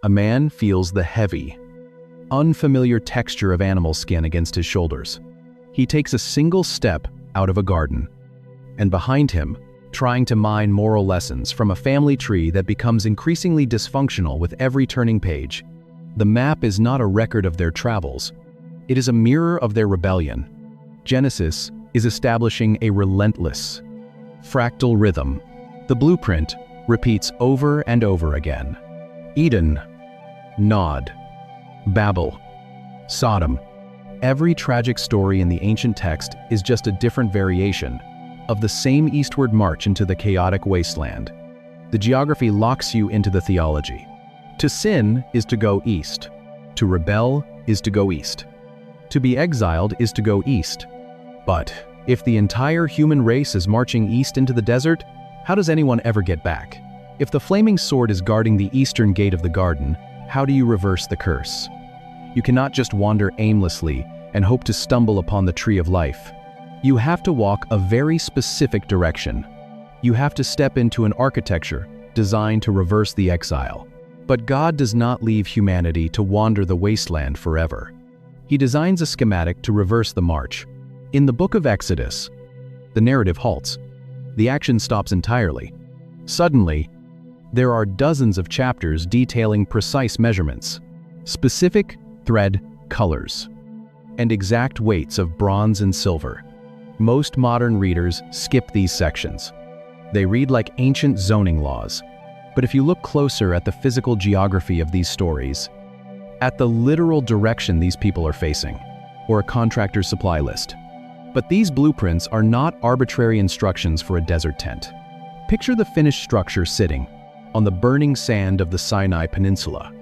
A man feels the heavy, unfamiliar texture of animal skin against his shoulders. He takes a single step out of a garden, and behind him, trying to mine moral lessons from a family tree that becomes increasingly dysfunctional with every turning page. The map is not a record of their travels. It is a mirror of their rebellion. Genesis is establishing a relentless, fractal rhythm. The blueprint repeats over and over again. Eden, Nod, Babel, Sodom. Every tragic story in the ancient text is just a different variation of the same eastward march into the chaotic wasteland. The geography locks you into the theology. To sin is to go east. To rebel is to go east. To be exiled is to go east. But if the entire human race is marching east into the desert, how does anyone ever get back? If the flaming sword is guarding the eastern gate of the garden, how do you reverse the curse? You cannot just wander aimlessly and hope to stumble upon the tree of life. You have to walk a very specific direction. You have to step into an architecture designed to reverse the exile. But God does not leave humanity to wander the wasteland forever. He designs a schematic to reverse the march. In the book of Exodus, the narrative halts. The action stops entirely. Suddenly, there are dozens of chapters detailing precise measurements, specific thread colors, and exact weights of bronze and silver. Most modern readers skip these sections. They read like ancient zoning laws. But if you look closer at the physical geography of these stories, at the literal direction these people are facing, or a contractor's supply list. But these blueprints are not arbitrary instructions for a desert tent. Picture the finished structure sitting on the burning sand of the Sinai Peninsula,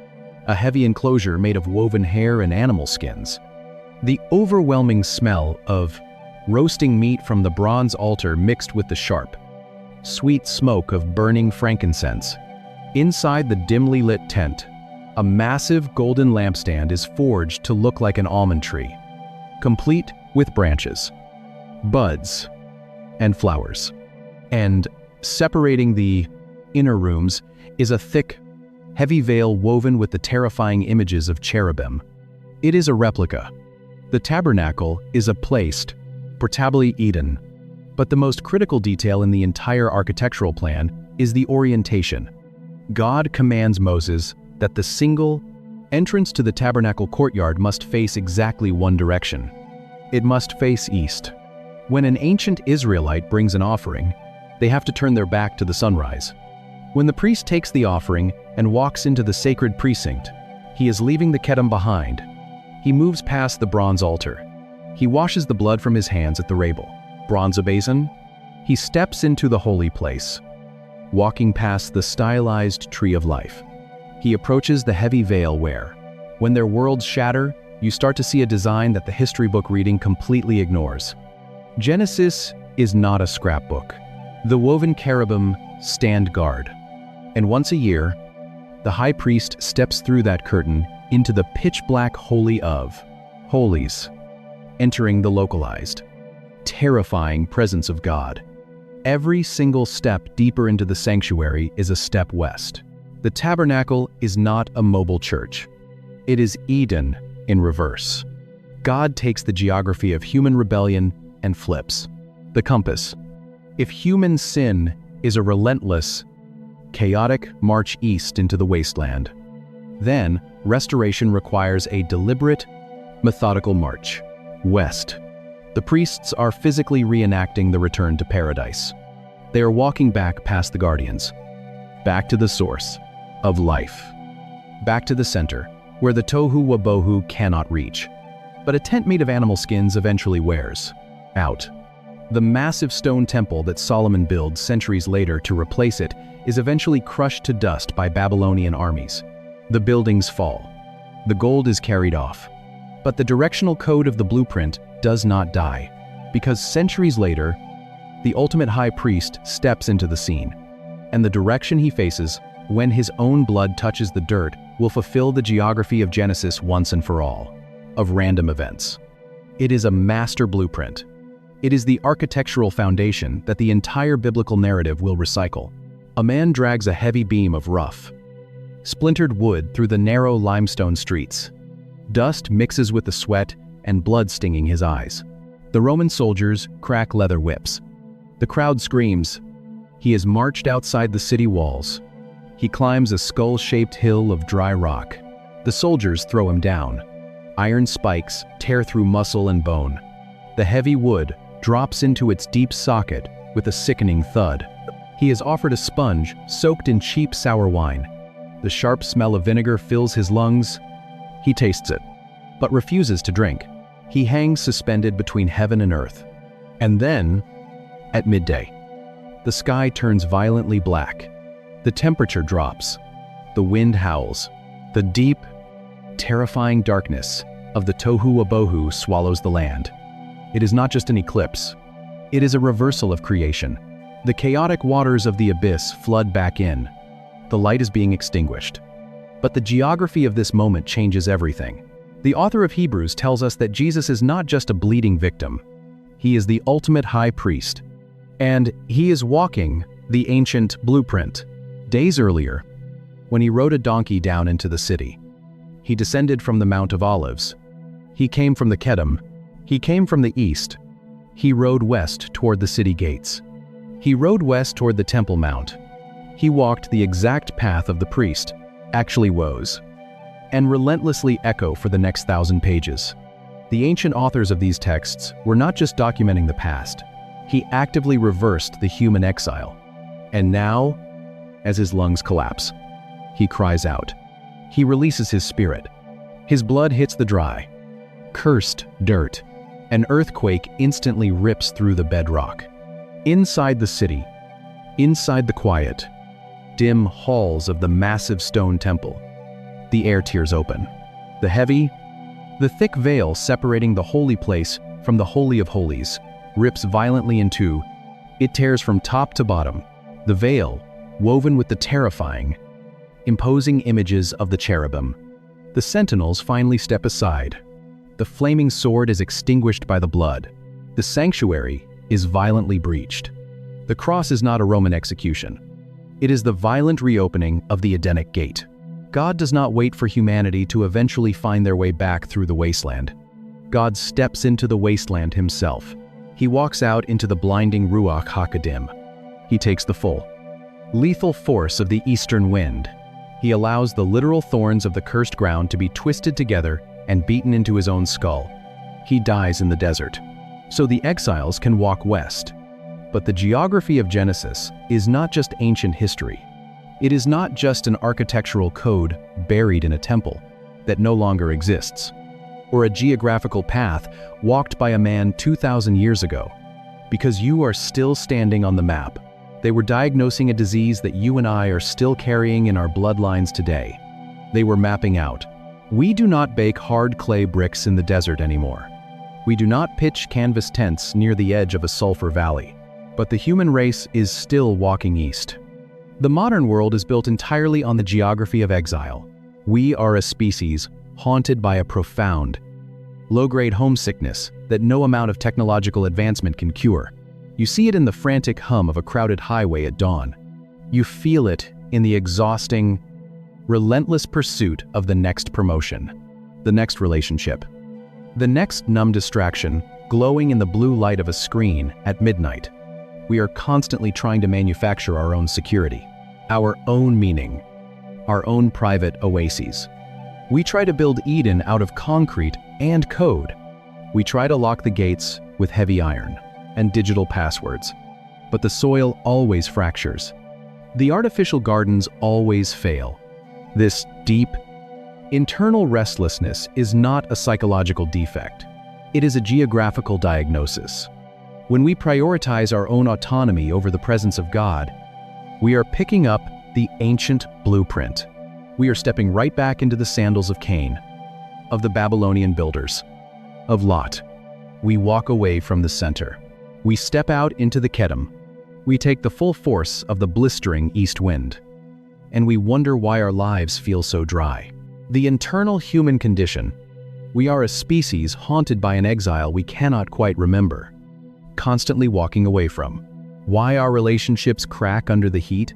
a heavy enclosure made of woven hair and animal skins. The overwhelming smell of roasting meat from the bronze altar mixed with the sharp, sweet smoke of burning frankincense. Inside the dimly lit tent, a massive golden lampstand is forged to look like an almond tree, complete with branches, buds, and flowers. And separating the inner rooms is a thick, heavy veil woven with the terrifying images of cherubim. It is a replica. The tabernacle is a placed, portably Eden. But the most critical detail in the entire architectural plan is the orientation. God commands Moses that the single entrance to the tabernacle courtyard must face exactly one direction. It must face east. When an ancient Israelite brings an offering, they have to turn their back to the sunrise. When the priest takes the offering and walks into the sacred precinct, he is leaving the KEDEM behind. He moves past the bronze altar. He washes the blood from his hands at the rabble. Bronze basin, he steps into the holy place, walking past the stylized tree of life. He approaches the heavy veil where, when their worlds shatter, you start to see a design that the history book reading completely ignores. Genesis is not a scrapbook. The woven cherubim stand guard, and once a year, the high priest steps through that curtain into the pitch-black Holy of Holies, entering the localized, terrifying presence of God. Every single step deeper into the sanctuary is a step west. The tabernacle is not a mobile church. It is Eden in reverse. God takes the geography of human rebellion and flips the compass. If human sin is a relentless, chaotic march east into the wasteland, then restoration requires a deliberate, methodical march west. The priests are physically reenacting the return to paradise. They are walking back past the guardians, back to the source of life, back to the center, where the tohu wabohu cannot reach. But a tent made of animal skins eventually wears out. The massive stone temple that Solomon builds centuries later to replace it is eventually crushed to dust by Babylonian armies. The buildings fall. The gold is carried off. But the directional code of the blueprint does not die, because centuries later, the ultimate high priest steps into the scene, and the direction he faces when his own blood touches the dirt will fulfill the geography of Genesis once and for all, of random events. It is a master blueprint. It is the architectural foundation that the entire biblical narrative will recycle. A man drags a heavy beam of rough, splintered wood through the narrow limestone streets. Dust mixes with the sweat and blood stinging his eyes. The Roman soldiers crack leather whips. The crowd screams. He is marched outside the city walls. He climbs a skull-shaped hill of dry rock. The soldiers throw him down. Iron spikes tear through muscle and bone. The heavy wood drops into its deep socket with a sickening thud. He is offered a sponge soaked in cheap sour wine. The sharp smell of vinegar fills his lungs. He tastes it, but refuses to drink. He hangs suspended between heaven and earth. And then, at midday, the sky turns violently black. The temperature drops. The wind howls. The deep, terrifying darkness of the tohu wabohu swallows the land. It is not just an eclipse. It is a reversal of creation. The chaotic waters of the abyss flood back in. The light is being extinguished. But the geography of this moment changes everything. The author of Hebrews tells us that Jesus is not just a bleeding victim. He is the ultimate high priest. And he is walking the ancient blueprint. Days earlier, when he rode a donkey down into the city, he descended from the Mount of Olives. He came from the KEDEM. He came from the east. He rode west toward the city gates. He rode west toward the Temple Mount. He walked the exact path of the priest, actually woes, and relentlessly echo for the next 1,000 pages. The ancient authors of these texts were not just documenting the past. He actively reversed the human exile. And now, as his lungs collapse, he cries out. He releases his spirit. His blood hits the dry, cursed dirt. An earthquake instantly rips through the bedrock. Inside the city, inside the quiet, dim halls of the massive stone temple, the air tears open. The thick veil separating the holy place from the Holy of Holies rips violently in two. It tears from top to bottom. The veil, woven with the terrifying, imposing images of the cherubim. The sentinels finally step aside. The flaming sword is extinguished by the blood. The sanctuary is violently breached. The cross is not a Roman execution. It is the violent reopening of the Edenic gate. God does not wait for humanity to eventually find their way back through the wasteland. God steps into the wasteland himself. He walks out into the blinding Ruach HaKodim. He takes the full, lethal force of the eastern wind. He allows the literal thorns of the cursed ground to be twisted together and beaten into his own skull. He dies in the desert, so the exiles can walk west. But the geography of Genesis is not just ancient history. It is not just an architectural code buried in a temple that no longer exists, or a geographical path walked by a man 2,000 years ago. Because you are still standing on the map. They were diagnosing a disease that you and I are still carrying in our bloodlines today. They were mapping out. We do not bake hard clay bricks in the desert anymore. We do not pitch canvas tents near the edge of a sulfur valley. But the human race is still walking east. The modern world is built entirely on the geography of exile. We are a species haunted by a profound, low-grade homesickness that no amount of technological advancement can cure. You see it in the frantic hum of a crowded highway at dawn. You feel it in the exhausting, relentless pursuit of the next promotion, the next relationship, the next numb distraction glowing in the blue light of a screen at midnight. We are constantly trying to manufacture our own security, our own meaning, our own private oases. We try to build Eden out of concrete and code. We try to lock the gates with heavy iron and digital passwords, but the soil always fractures. The artificial gardens always fail. This deep, internal restlessness is not a psychological defect. It is a geographical diagnosis. When we prioritize our own autonomy over the presence of God, we are picking up the ancient blueprint. We are stepping right back into the sandals of Cain, of the Babylonian builders, of Lot. We walk away from the center. We step out into the KEDEM. We take the full force of the blistering east wind. And we wonder why our lives feel so dry. The internal human condition. We are a species haunted by an exile we cannot quite remember, constantly walking away from. Why our relationships crack under the heat?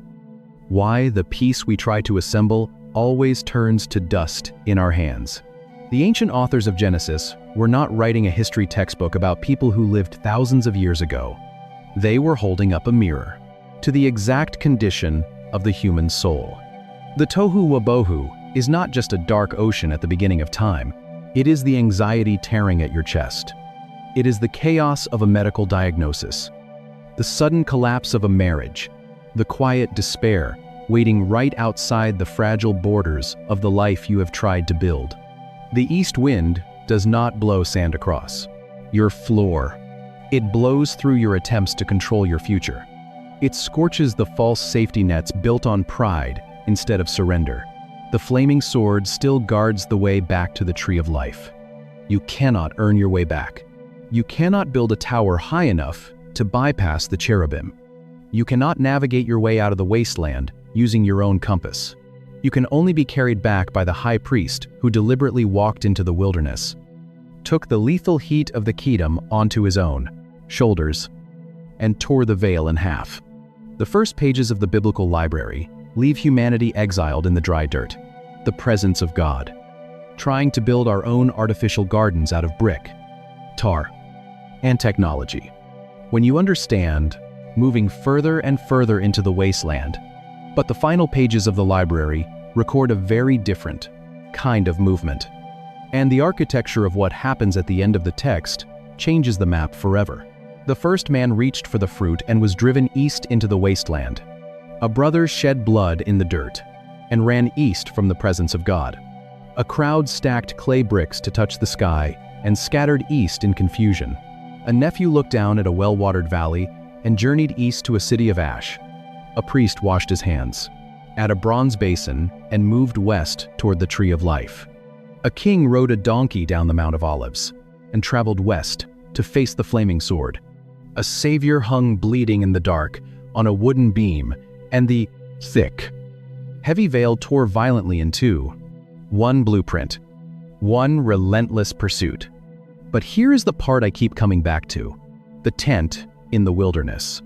Why the peace we try to assemble always turns to dust in our hands. The ancient authors of Genesis were not writing a history textbook about people who lived thousands of years ago. They were holding up a mirror to the exact condition of the human soul. The tohu wabohu is not just a dark ocean at the beginning of time. It is the anxiety tearing at your chest. It is the chaos of a medical diagnosis, the sudden collapse of a marriage, the quiet despair waiting right outside the fragile borders of the life you have tried to build. The east wind does not blow sand across your floor. It blows through your attempts to control your future. It scorches the false safety nets built on pride instead of surrender. The flaming sword still guards the way back to the tree of life. You cannot earn your way back. You cannot build a tower high enough to bypass the cherubim. You cannot navigate your way out of the wasteland using your own compass. You can only be carried back by the high priest who deliberately walked into the wilderness, took the lethal heat of the KEDEM onto his own shoulders, and tore the veil in half. The first pages of the biblical library leave humanity exiled in the dry dirt, the presence of God, trying to build our own artificial gardens out of brick, tar, and technology. When you understand, moving further and further into the wasteland, but the final pages of the library record a very different kind of movement. And the architecture of what happens at the end of the text changes the map forever. The first man reached for the fruit and was driven east into the wasteland. A brother shed blood in the dirt and ran east from the presence of God. A crowd stacked clay bricks to touch the sky and scattered east in confusion. A nephew looked down at a well-watered valley and journeyed east to a city of ash. A priest washed his hands at a bronze basin and moved west toward the tree of life. A king rode a donkey down the Mount of Olives and traveled west to face the flaming sword. A savior hung bleeding in the dark on a wooden beam, and the thick, heavy veil tore violently in two. One blueprint, one relentless pursuit. But here is the part I keep coming back to: the tent in the wilderness.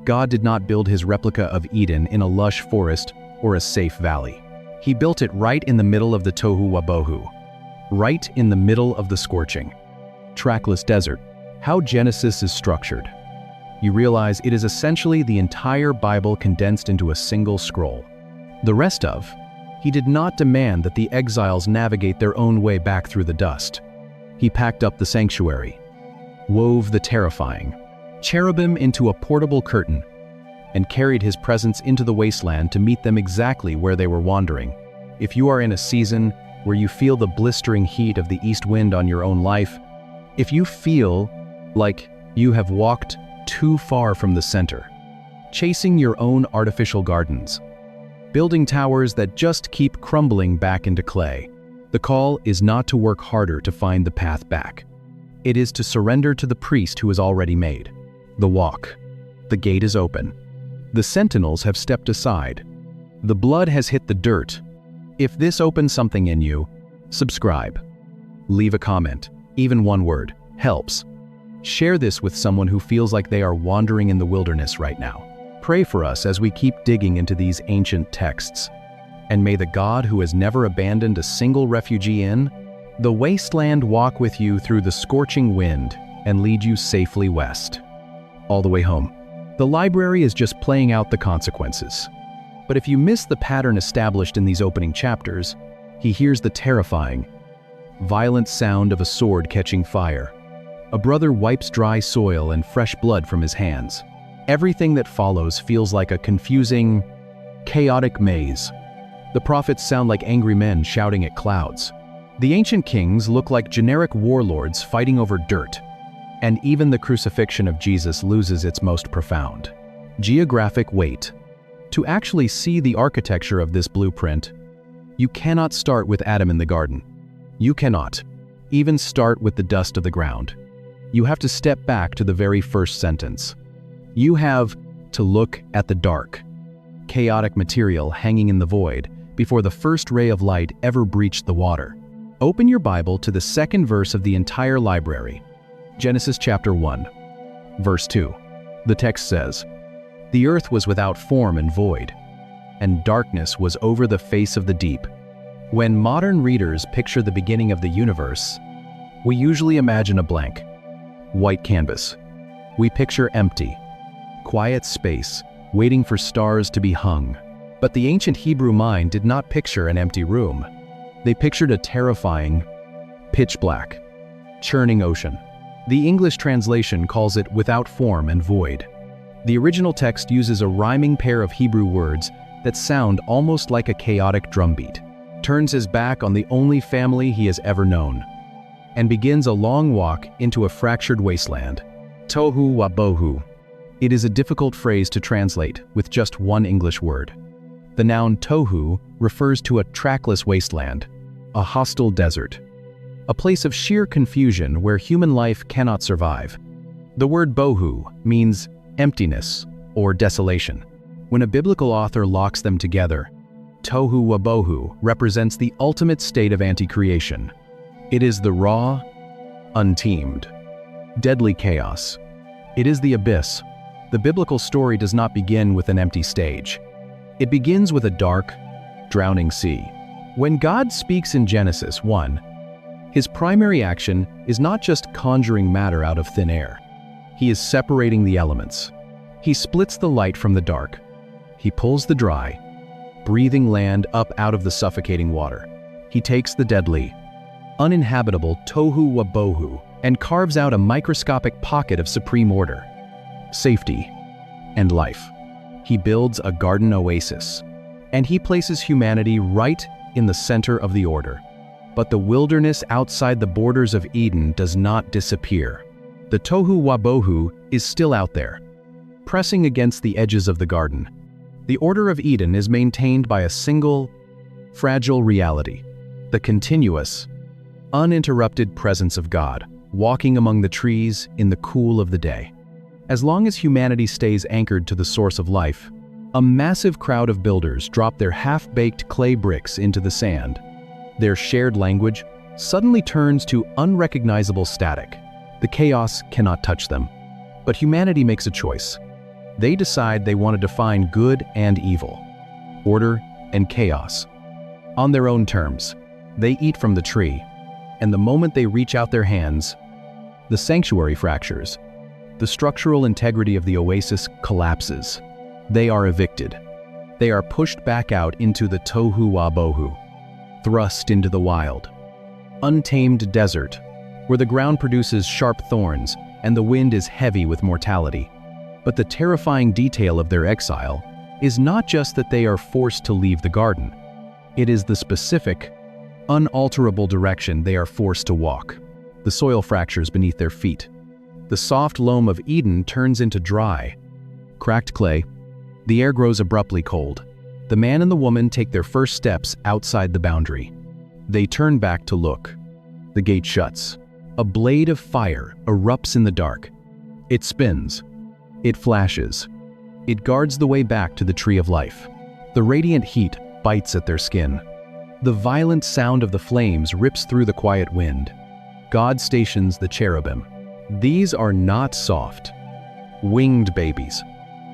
God did not build his replica of Eden in a lush forest or a safe valley. He built it right in the middle of the tohu wabohu, right in the middle of the scorching, trackless desert. How Genesis is structured. You realize it is essentially the entire Bible condensed into a single scroll. The rest of, he did not demand that the exiles navigate their own way back through the dust. He packed up the sanctuary, wove the terrifying cherubim into a portable curtain, and carried his presence into the wasteland to meet them exactly where they were wandering. If you are in a season where you feel the blistering heat of the east wind on your own life, if you feel like you have walked too far from the center, chasing your own artificial gardens, building towers that just keep crumbling back into clay, the call is not to work harder to find the path back. It is to surrender to the priest who is already made. The walk. The gate is open. The sentinels have stepped aside. The blood has hit the dirt. If this opens something in you, subscribe. Leave a comment. Even one word helps. Share this with someone who feels like they are wandering in the wilderness right now. Pray for us as we keep digging into these ancient texts. And may the God who has never abandoned a single refugee in the wasteland walk with you through the scorching wind and lead you safely west, all the way home. The library is just playing out the consequences. But if you miss the pattern established in these opening chapters, he hears the terrifying, violent sound of a sword catching fire. A brother wipes dry soil and fresh blood from his hands. Everything that follows feels like a confusing, chaotic maze. The prophets sound like angry men shouting at clouds. The ancient kings look like generic warlords fighting over dirt. And even the crucifixion of Jesus loses its most profound geographic weight. To actually see the architecture of this blueprint, you cannot start with Adam in the garden. You cannot even start with the dust of the ground. You have to step back to the very first sentence. You have to look at the dark, chaotic material hanging in the void before the first ray of light ever breached the water. Open your Bible to the second verse of the entire library, Genesis chapter 1, verse 2. The text says, "The earth was without form and void, and darkness was over the face of the deep. When modern readers picture the beginning of the universe, we usually imagine a blank, white canvas. We picture empty, quiet space, waiting for stars to be hung. But the ancient Hebrew mind did not picture an empty room. They pictured a terrifying, pitch black, churning ocean. The English translation calls it without form and void. The original text uses a rhyming pair of Hebrew words that sound almost like a chaotic drumbeat, turns his back on the only family he has ever known, and begins a long walk into a fractured wasteland. Tohu wa bohu. It is a difficult phrase to translate with just one English word. The noun tohu refers to a trackless wasteland, a hostile desert, a place of sheer confusion where human life cannot survive. The word bohu means emptiness or desolation. When a biblical author locks them together, tohu wa bohu represents the ultimate state of anti-creation. It is the raw, untamed, deadly chaos. It is the abyss. The biblical story does not begin with an empty stage. It begins with a dark, drowning sea. When God speaks in Genesis 1, his primary action is not just conjuring matter out of thin air. He is separating the elements. He splits the light from the dark. He pulls the dry, breathing land up out of the suffocating water. He takes the deadly, uninhabitable tohu wa bohu and carves out a microscopic pocket of supreme order, safety, and life. He builds a garden oasis, and he places humanity right in the center of the order. But the wilderness outside the borders of Eden does not disappear. The tohu wa bohu is still out there, pressing against the edges of the garden. The order of Eden is maintained by a single, fragile reality, the continuous, uninterrupted presence of God, walking among the trees in the cool of the day. As long as humanity stays anchored to the source of life, a massive crowd of builders drop their half-baked clay bricks into the sand. Their shared language suddenly turns to unrecognizable static. The chaos cannot touch them. But humanity makes a choice. They decide they want to define good and evil, order and chaos, on their own terms. They eat from the tree, and the moment they reach out their hands, the sanctuary fractures. The structural integrity of the oasis collapses. They are evicted. They are pushed back out into the tohu wa bohu, thrust into the wild, untamed desert, where the ground produces sharp thorns and the wind is heavy with mortality. But the terrifying detail of their exile is not just that they are forced to leave the garden. It is the specific, unalterable direction they are forced to walk. The soil fractures beneath their feet. The soft loam of Eden turns into dry, cracked clay. The air grows abruptly cold. The man and the woman take their first steps outside the boundary. They turn back to look. The gate shuts. A blade of fire erupts in the dark. It spins. It flashes. It guards the way back to the tree of life. The radiant heat bites at their skin. The violent sound of the flames rips through the quiet wind. God stations the cherubim. These are not soft, winged babies.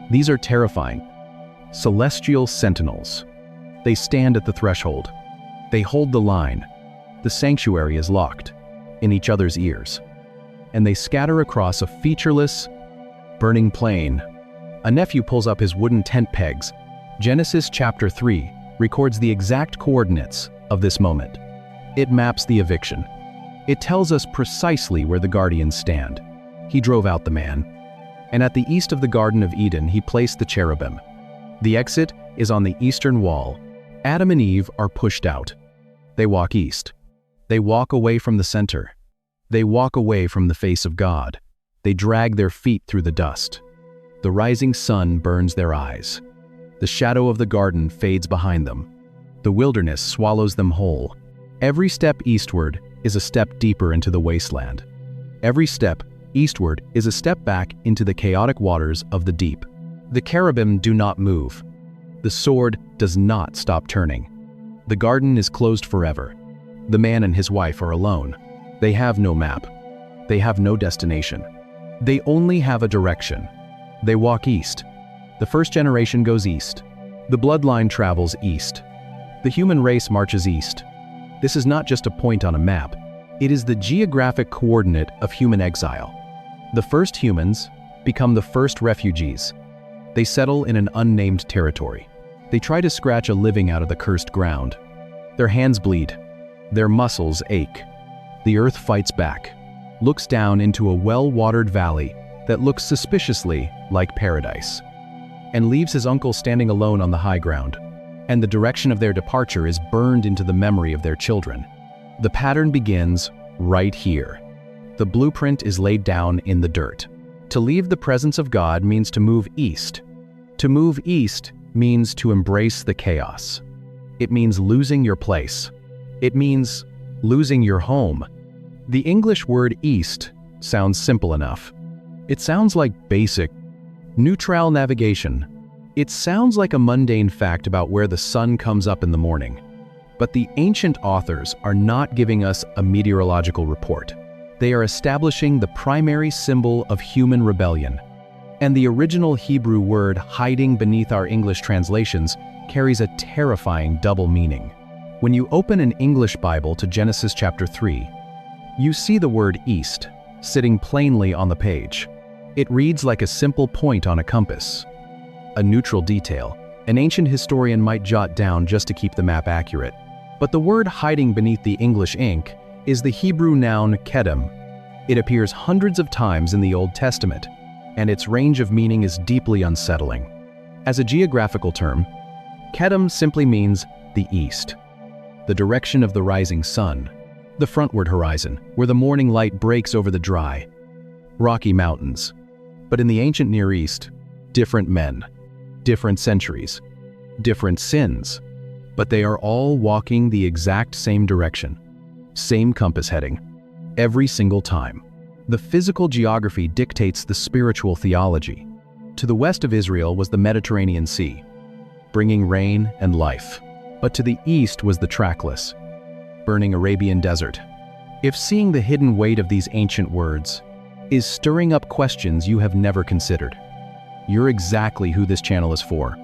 These are terrifying, celestial sentinels. They stand at the threshold. They hold the line. The sanctuary is locked in each other's ears. And they scatter across a featureless, burning plain. A nephew pulls up his wooden tent pegs. Genesis chapter 3 records the exact coordinates of this moment. It maps the eviction. It tells us precisely where the guardians stand. He drove out the man, and at the east of the Garden of Eden he placed the cherubim. The exit is on the eastern wall. Adam and Eve are pushed out. They walk east. They walk away from the center. They walk away from the face of God. They drag their feet through the dust. The rising sun burns their eyes. The shadow of the garden fades behind them. The wilderness swallows them whole. Every step eastward is a step deeper into the wasteland. Every step eastward is a step back into the chaotic waters of the deep. The cherubim do not move. The sword does not stop turning. The garden is closed forever. The man and his wife are alone. They have no map. They have no destination. They only have a direction. They walk east. The first generation goes east. The bloodline travels east. The human race marches east. This is not just a point on a map. It is the geographic coordinate of human exile. The first humans become the first refugees. They settle in an unnamed territory. They try to scratch a living out of the cursed ground. Their hands bleed. Their muscles ache. The earth fights back, looks down into a well-watered valley that looks suspiciously like paradise, and leaves his uncle standing alone on the high ground. And the direction of their departure is burned into the memory of their children. The pattern begins right here. The blueprint is laid down in the dirt. To leave the presence of God means to move east. To move east means to embrace the chaos. It means losing your place. It means losing your home. The English word east sounds simple enough. It sounds like basic, neutral navigation. It sounds like a mundane fact about where the sun comes up in the morning. But the ancient authors are not giving us a meteorological report. They are establishing the primary symbol of human rebellion. And the original Hebrew word hiding beneath our English translations carries a terrifying double meaning. When you open an English Bible to Genesis chapter 3, you see the word east sitting plainly on the page. It reads like a simple point on a compass, a neutral detail an ancient historian might jot down just to keep the map accurate. But the word hiding beneath the English ink is the Hebrew noun KEDEM. It appears hundreds of times in the Old Testament, and its range of meaning is deeply unsettling. As a geographical term, KEDEM simply means the east, the direction of the rising sun, the frontward horizon, where the morning light breaks over the dry, rocky mountains. But in the ancient Near East, different men, different centuries, different sins, but they are all walking the exact same direction, same compass heading, every single time. The physical geography dictates the spiritual theology. To the west of Israel was the Mediterranean Sea, bringing rain and life. But to the east was the trackless, burning Arabian desert. If seeing the hidden weight of these ancient words is stirring up questions you have never considered, you're exactly who this channel is for.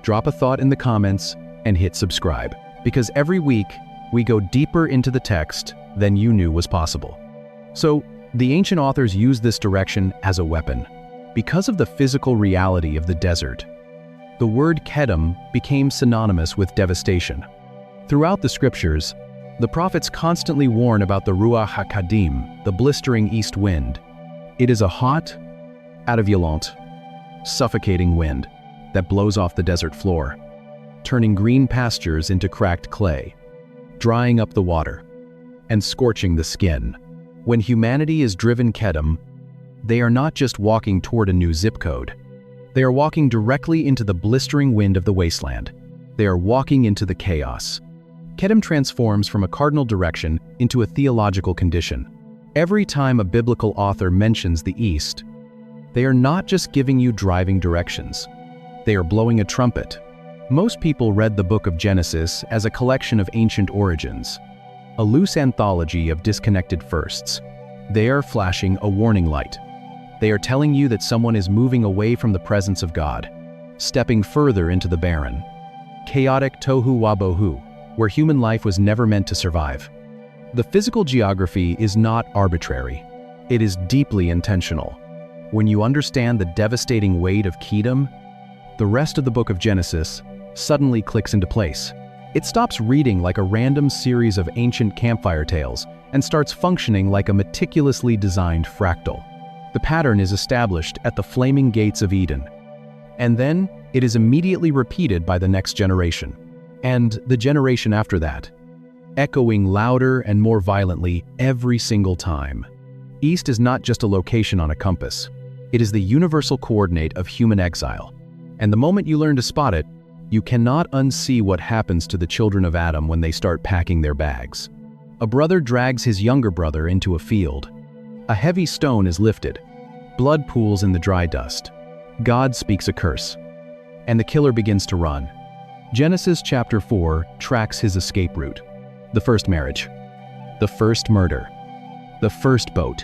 Drop a thought in the comments and hit subscribe, because every week we go deeper into the text than you knew was possible. So, the ancient authors used this direction as a weapon. Because of the physical reality of the desert, the word KEDEM became synonymous with devastation. Throughout the scriptures, the prophets constantly warn about the Ruach HaKadim, the blistering east wind. It is a hot, violent, suffocating wind that blows off the desert floor, turning green pastures into cracked clay, drying up the water, and scorching the skin. When humanity is driven KEDEM, they are not just walking toward a new zip code. They are walking directly into the blistering wind of the wasteland. They are walking into the chaos. KEDEM transforms from a cardinal direction into a theological condition. Every time a biblical author mentions the East, they are not just giving you driving directions. They are blowing a trumpet. Most people read the book of Genesis as a collection of ancient origins, a loose anthology of disconnected firsts. They are flashing a warning light. They are telling you that someone is moving away from the presence of God, stepping further into the barren, chaotic tohu wabohu, where human life was never meant to survive. The physical geography is not arbitrary. It is deeply intentional. When you understand the devastating weight of KEDEM, the rest of the book of Genesis suddenly clicks into place. It stops reading like a random series of ancient campfire tales and starts functioning like a meticulously designed fractal. The pattern is established at the flaming gates of Eden, and then it is immediately repeated by the next generation, and the generation after that, echoing louder and more violently every single time. East is not just a location on a compass. It is the universal coordinate of human exile. And the moment you learn to spot it, you cannot unsee what happens to the children of Adam when they start packing their bags. A brother drags his younger brother into a field. A heavy stone is lifted. Blood pools in the dry dust. God speaks a curse, and the killer begins to run. Genesis chapter 4 tracks his escape route. The first marriage, the first murder, the first boat,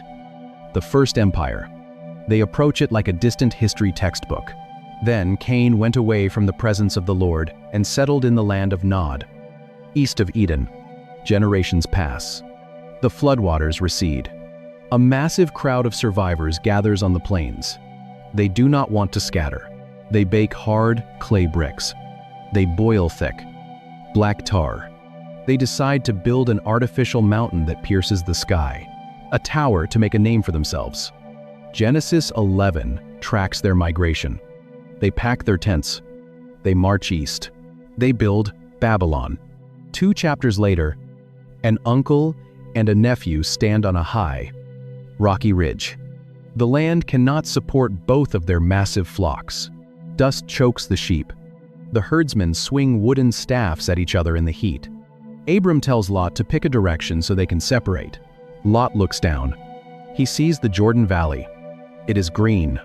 the first empire. They approach it like a distant history textbook. Then Cain went away from the presence of the Lord and settled in the land of Nod, east of Eden. Generations pass. The floodwaters recede. A massive crowd of survivors gathers on the plains. They do not want to scatter. They bake hard clay bricks. They boil thick black tar. They decide to build an artificial mountain that pierces the sky, a tower to make a name for themselves. Genesis 11 tracks their migration. They pack their tents. They march east. They build Babylon. 2 chapters later, an uncle and a nephew stand on a high, rocky ridge. The land cannot support both of their massive flocks. Dust chokes the sheep. The herdsmen swing wooden staffs at each other in the heat. Abram tells Lot to pick a direction so they can separate. Lot looks down. He sees the Jordan Valley. It is green.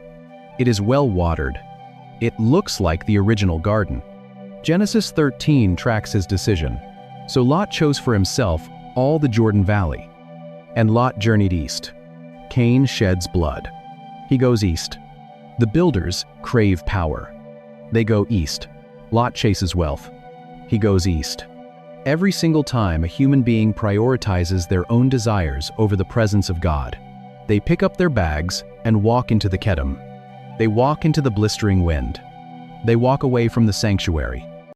It is well watered. It looks like the original garden. Genesis 13 tracks his decision. So Lot chose for himself all the Jordan Valley. And Lot journeyed east. Cain sheds blood. He goes east. The builders crave power. They go east. Lot chases wealth. He goes east. Every single time a human being prioritizes their own desires over the presence of God, they pick up their bags and walk into the KEDEM. They walk into the blistering wind. They walk away from the sanctuary.